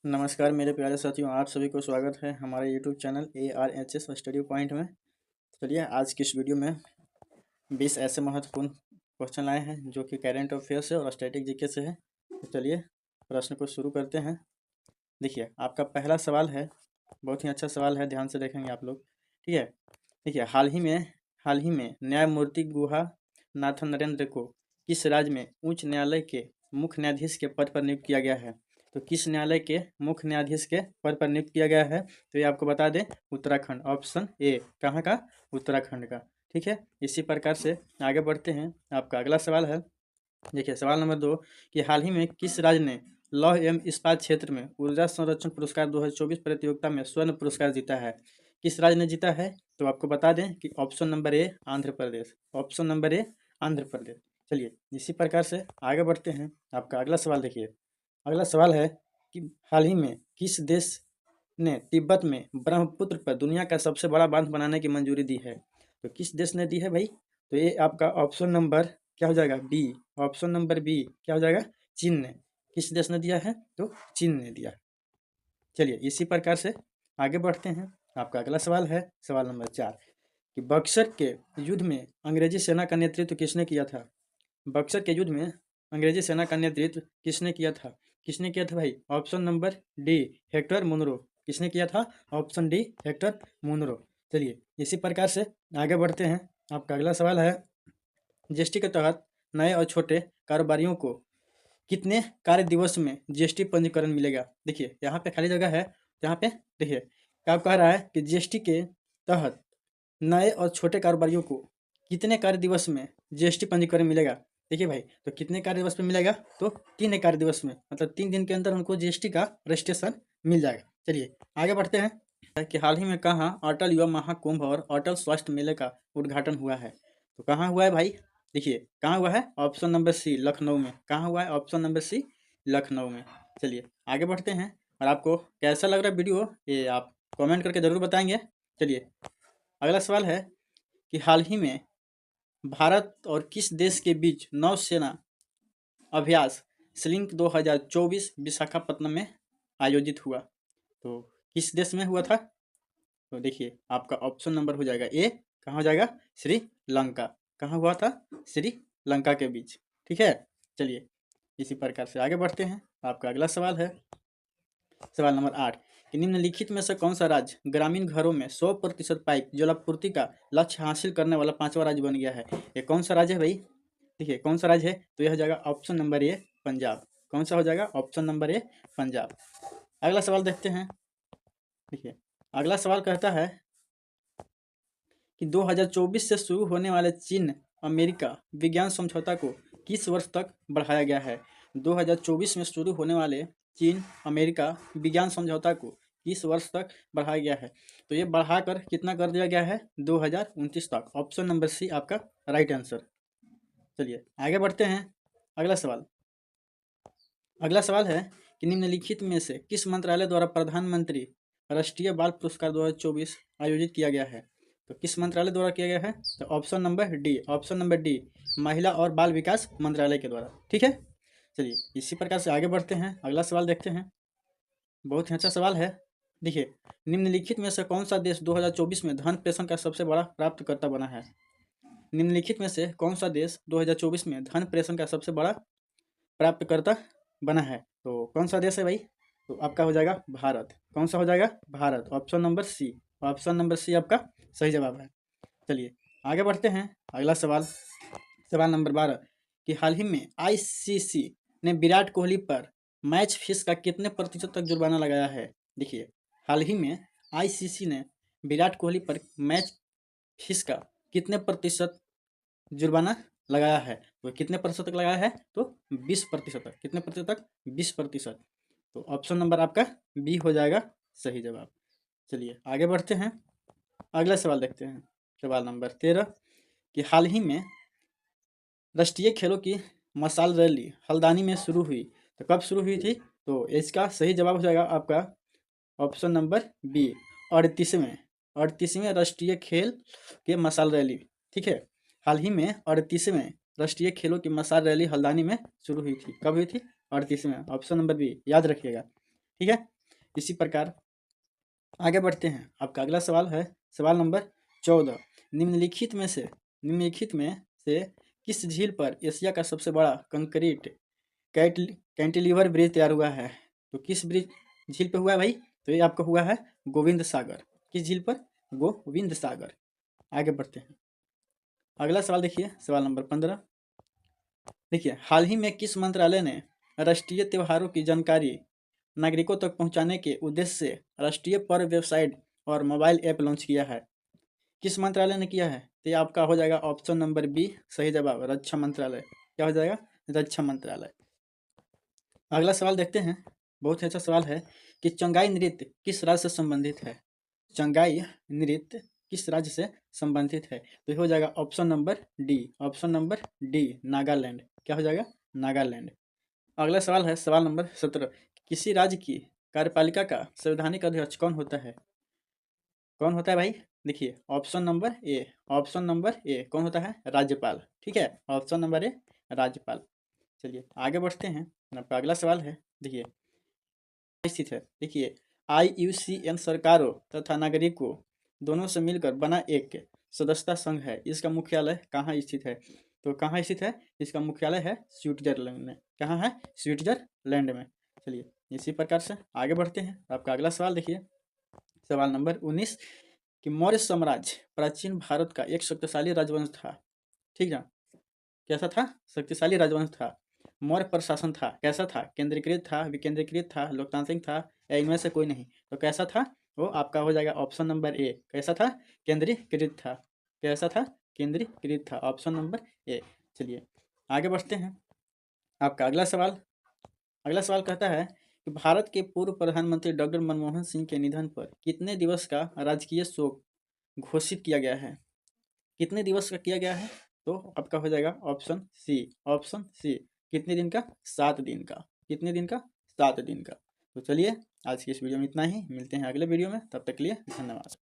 नमस्कार मेरे प्यारे साथियों, आप सभी को स्वागत है हमारे YouTube channel ARHS study point में। चलिए आज की इस वीडियो में 20 ऐसे महत्वपूर्ण क्वेश्चन लाए हैं जो कि करेंट अफेयर से और स्टैटिक जीके से है। तो चलिए प्रश्न को शुरू करते हैं। देखिए आपका पहला सवाल है, बहुत ही अच्छा सवाल है, ध्यान से देखेंगे आप लोग। ठीक है, देखिए हाल ही में न्यायमूर्ति गुहा नाथन नरेंद्र को किस राज्य में उच्च न्यायालय के मुख्य न्यायाधीश के पद पर नियुक्त किया गया है? तो किस न्यायालय के मुख्य न्यायाधीश के पद पर नियुक्त किया गया है? तो ये आपको बता दें, उत्तराखंड, ऑप्शन ए। कहाँ का? उत्तराखंड का। ठीक है, इसी प्रकार से आगे बढ़ते हैं। आपका अगला सवाल है, देखिए सवाल नंबर 2 कि हाल ही में किस राज्य ने लौह एवं इस्पात क्षेत्र में ऊर्जा संरक्षण पुरस्कार 2024 प्रतियोगिता में स्वर्ण पुरस्कार जीता है? किस राज्य ने जीता है? तो आपको बता दें कि option number A Andhra Pradesh, option number A Andhra Pradesh. चलिए इसी प्रकार से आगे बढ़ते हैं। आपका अगला सवाल देखिए, अगला सवाल है कि हाल ही में किस देश ने तिब्बत में ब्रह्मपुत्र पर दुनिया का सबसे बड़ा बांध बनाने की मंजूरी दी है? तो किस देश ने दी है भाई? तो ये आपका ऑप्शन नंबर क्या हो जाएगा? बी। ऑप्शन नंबर बी क्या हो जाएगा? चीन ने। किस देश ने दिया है? तो चीन ने दिया। चलिए इसी प्रकार से आगे बढ़ते हैं। आपका अगला सवाल है, सवाल नंबर 4 कि बक्सर के युद्ध में अंग्रेजी सेना का नेतृत्व किसने किया था? बक्सर के युद्ध में अंग्रेजी सेना का नेतृत्व किसने किया था? किसने किया था भाई? Option number D Hector Munro. किसने किया था? Option D Hector Munro. चलिए इसी प्रकार से आगे बढ़ते हैं। आपका अगला सवाल है, जीएसटी के तहत नए और छोटे कारोबारियों को कितने कार्य दिवस में जीएसटी पंजीकरण मिलेगा? देखिए यहाँ पे खाली जगह है, यहाँ पे देखिए क्या कह रहा है कि जीएसटी के तहत नए और छोटे कारोबारियों को कितने कार्य दिवस में जीएसटी पंजीकरण मिलेगा? देखिए भाई, तो कितने कार्य दिवस में मिलेगा? तो 3 कार्य दिवस में, मतलब 3 दिन के अंदर उनको जीएसटी का रजिस्ट्रेशन मिल जाएगा। चलिए आगे बढ़ते हैं कि हाल ही में कहाँ अटल युवा महाकुंभ और अटल स्वास्थ्य मेले का उद्घाटन हुआ है? तो कहाँ हुआ है भाई? देखिए कहाँ हुआ है? ऑप्शन नंबर सी लखनऊ में। कहाँ हुआ है? ऑप्शन नंबर सी लखनऊ में। चलिए आगे बढ़ते हैं, और आपको कैसा लग रहा है वीडियो ये आप कमेंट करके ज़रूर बताएंगे। चलिए अगला सवाल है कि हाल ही में भारत और किस देश के बीच नौसेना अभ्यास स्लिंक 2024 विशाखापत्तनम में आयोजित हुआ? तो किस देश में हुआ था? तो देखिए आपका ऑप्शन नंबर हो जाएगा ए। कहाँ हो जाएगा? श्रीलंका। कहाँ हुआ था? श्रीलंका के बीच। ठीक है, चलिए इसी प्रकार से आगे बढ़ते हैं। आपका अगला सवाल है, सवाल नंबर 8 कि निम्नलिखित में से कौन सा राज्य ग्रामीण घरों में 100% पाइप जलापूर्ति का लक्ष्य हासिल करने वाला 5वां राज्य बन गया है? ये कौन सा राज्य है भाई? देखिए कौन सा राज्य है? तो यह हो जाएगा ऑप्शन नंबर ए पंजाब। कौन सा हो जाएगा? ऑप्शन नंबर ए पंजाब। अगला सवाल देखते हैं। देखिए अगला सवाल कहता है कि 2024 से शुरू होने वाले चीन अमेरिका विज्ञान समझौता को किस वर्ष तक बढ़ाया गया है? 2024 में शुरू होने वाले चीन अमेरिका विज्ञान समझौता को किस वर्ष तक बढ़ाया गया है? तो ये बढ़ाकर कितना कर दिया गया है? 2029 तक। ऑप्शन नंबर सी आपका राइट आंसर। चलिए आगे बढ़ते हैं। अगला सवाल, अगला सवाल है कि निम्नलिखित में से किस मंत्रालय द्वारा प्रधानमंत्री राष्ट्रीय बाल पुरस्कार 2024 आयोजित किया गया है? तो किस मंत्रालय द्वारा किया गया है? तो option number D, option number D महिला और बाल विकास मंत्रालय के द्वारा। ठीक है, चलिए इसी प्रकार से आगे बढ़ते हैं। अगला सवाल देखते हैं, बहुत ही अच्छा सवाल है। देखिए निम्नलिखित में से कौन सा देश 2024 में धन प्रेषण का सबसे बड़ा प्राप्तकर्ता बना है? निम्नलिखित में से कौन सा देश 2024 में धन प्रेषण का सबसे बड़ा प्राप्तकर्ता बना है? तो कौन सा देश है भाई? तो आपका हो जाएगा भारत। कौन सा हो जाएगा? Bharat. Option number C, option number C आपका सही जवाब है। चलिए आगे बढ़ते हैं। अगला सवाल, सवाल नंबर 12 कि हाल ही में आईसीसी ने विराट कोहली पर मैच फीस का कितने प्रतिशत तक जुर्माना लगाया है? देखिए हाल ही में आईसीसी ने विराट कोहली पर मैच फीस का कितने प्रतिशत जुर्माना लगाया है? तो कितने प्रतिशत तक लगाया है? तो 20% तक। कितने प्रतिशत तक? 20%। तो ऑप्शन नंबर आपका बी हो जाएगा सही जवाब। चलिए आगे बढ़ते हैं। अगला सवाल देखते हैं, सवाल नंबर 13 कि हाल ही में राष्ट्रीय खेलों की मशाल रैली हल्द्वानी में शुरू हुई, तो कब शुरू हुई थी? तो इसका सही जवाब हो जाएगा आपका ऑप्शन नंबर बी 38वें राष्ट्रीय खेल के मशाल रैली। ठीक है, हाल ही में 38वें राष्ट्रीय खेलों की मशाल रैली हल्द्वानी में शुरू हुई थी। कब हुई थी? 38वें। ऑप्शन नंबर बी याद रखिएगा। ठीक है। इसी प्रकार आगे बढ़ते हैं। आपका अगला सवाल है सवाल नंबर 14। निम्नलिखित में से किस झील पर एशिया का सबसे बड़ा कंक्रीट कैंटिलीवर ब्रिज तैयार हुआ है? तो किस ब्रिज झील पे हुआ है भाई? तो ये आपका हुआ है गोविंद सागर। किस झील पर? गोविंद सागर। आगे बढ़ते हैं। अगला सवाल देखिए सवाल नंबर 15। देखिए, हाल ही में किस मंत्रालय ने राष्ट्रीय त्योहारों की जानकारी नागरिकों तक पहुंचाने के उद्देश्य से राष्ट्रीय पर्व वेबसाइट और मोबाइल ऐप लॉन्च किया है? किस मंत्रालय ने किया है? तो ये आपका हो जाएगा ऑप्शन नंबर बी सही जवाब, रक्षा मंत्रालय। क्या हो जाएगा? रक्षा मंत्रालय। अगला सवाल देखते हैं। बहुत ही अच्छा सवाल है कि चंगाई नृत्य किस राज्य से संबंधित है? चंगाई नृत्य किस राज्य से संबंधित है? तो ये हो जाएगा option number D, option number D, Nagaland. क्या हो जाएगा? नागालैंड। अगला सवाल है सवाल नंबर 17। किसी राज्य की कार्यपालिका का संवैधानिक अध्यक्ष कौन होता है? कौन होता है भाई? देखिए ऑप्शन नंबर ए, ऑप्शन नंबर ए कौन होता है? राज्यपाल। ठीक है, ऑप्शन नंबर ए राज्यपाल। चलिए आगे बढ़ते हैं। आपका अगला सवाल है, देखिए स्थित है। देखिए IUCN सरकारों तथा नागरिकों दोनों से मिलकर बना एक सदस्यता संघ है। इसका मुख्यालय कहाँ स्थित है? तो कहाँ स्थित है? इसका मुख्यालय है स्विट्जरलैंड में। कहाँ है? स्विट्जरलैंड में। चलिए इसी प्रकार से आगे बढ़ते हैं। आपका अगला सवाल देखिए सवाल नंबर 19 कि मौर्य साम्राज्य प्राचीन भारत का एक शक्तिशाली राजवंश था। ठीक है, कैसा था? शक्तिशाली राजवंश था। मौर्य प्रशासन था, कैसा था? केंद्रीकृत था, विकेंद्रीकृत था, लोकतांत्रिक था, या इनमें से कोई नहीं? तो कैसा था? वो आपका हो जाएगा ऑप्शन नंबर ए। कैसा था? केंद्रीकृत था। कैसा था? केंद्रीकृत था, ऑप्शन नंबर ए। चलिए आगे बढ़ते हैं। आपका अगला सवाल कहता है कि भारत के पूर्व प्रधानमंत्री डॉक्टर मनमोहन सिंह के निधन पर कितने दिवस का राजकीय शोक घोषित किया गया है? कितने दिवस का किया गया है? तो आपका हो जाएगा ऑप्शन सी, ऑप्शन सी। कितने दिन का? 7 दिन का। कितने दिन का? 7 दिन का। तो चलिए आज की इस वीडियो में इतना ही। मिलते हैं अगले वीडियो में, तब तक के लिए धन्यवाद।